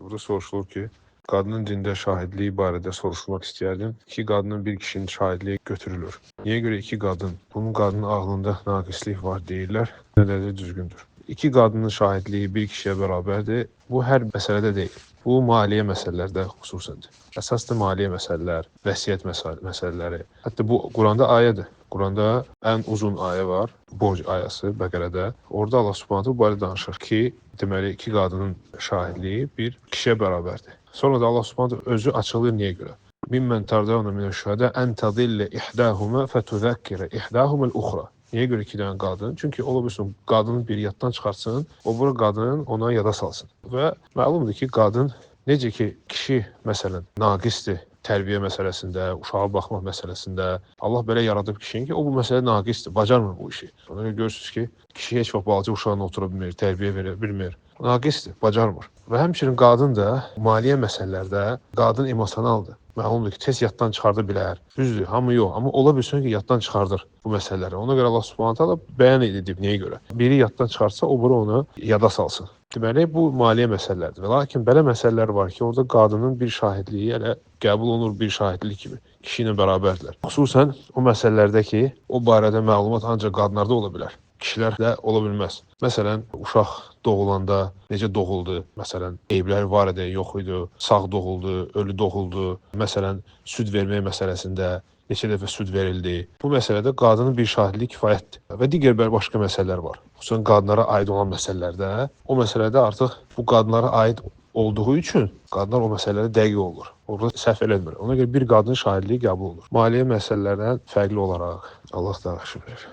Burada soruşulur ki, qadının dində şahidliyi barədə soruşmaq istəyərdim. İki qadının bir kişinin şahidliyi götürülür. Niyə görə iki qadın? Bunun qadının ağlında naqislik var deyirlər. Nə də düzgündür. İki qadının şahidliyi bir kişiyə bərabərdir. Bu hər məsələdə deyil. Bu maliyyə məsələlərdə xüsusəndir. Əsas da maliyyə məsələlər, vəsiyyət məsələləri. Hətta bu Quranda ayədir. Quranda ən uzun ayə var, Borc ayəsi Bəqərədə. Orada Allah Subhanahu bu barədə danışır ki, deməli iki qadının şahidliyi bir kişiyə bərabərdir. Sonra da Allah Subhanahu özü açıqlayır niyə görə. Mimmən tardavna minəş-şühədə ən tadillə ihdahuma fetuzəkkirə ihdahumul-uxra. Niyə görə iki dənə qadın? Çünki ola bilsin qadının biri yaddan çıxartsın, o biri qadının ona yada salsın. Və məlumdur ki, qadın necə ki kişi məsələn naqisdir tərbiyə məsələsində, uşağa baxmaq məsələsində. Allah belə yaradıb kişini ki, o bu məsələ naqisdir, bacarmır bu işi. Ona görə görürsünüz ki, kişi heç vaxt balaca uşağına otura bilmir, tərbiyə verə bilmir. Naqisdir, bacarmır. Və həmçinin qadın da maliyyə məsələlərdə qadın emosionaldır. Məlumdur ki, tez yaddan çıxarda bilər. Düzdür, hamı yox, amma ola bilsin ki, yaddan çıxardır bu məsələləri. Ona görə Allah Subhanahu taala bəyan edib niyə görə. Biri yaddan çıxartsa, o biri onu yada salsın. Deməli, bu maliyyə məsələlərdir. Lakin belə məsələlər var ki, orada qadının bir şahidliyi elə qəbul olunur bir şahidlik kimi. Kişi ilə bərabərdirlər. Xüsusən o məsələlərdə ki, o barədə məlumat ancaq qadınlarda ola bilər. Kişilərdə ola bilməz. Məsələn, uşaq doğulanda necə doğuldu? Məsələn, eyblər var idi, yox idi, sağ doğuldu, ölü doğuldu. Məsələn, süd vermək məsələsində neçə dəfə süd verildi. Bu məsələdə qadının bir şahidliyi kifayətdir. Və digər başqa məsələlər var. Xüsusən qadınlara aid olan məsələlərdə, o məsələdə artıq bu qadınlara aid olduğu üçün qadınlar o məsələlərə dəqiq olur. Orada səhv eləmir. Ona görə bir qadının şahidliyi qəbul olur. Maliyyə məsələlərdən fərqli olaraq Allah da yaxşı bilir.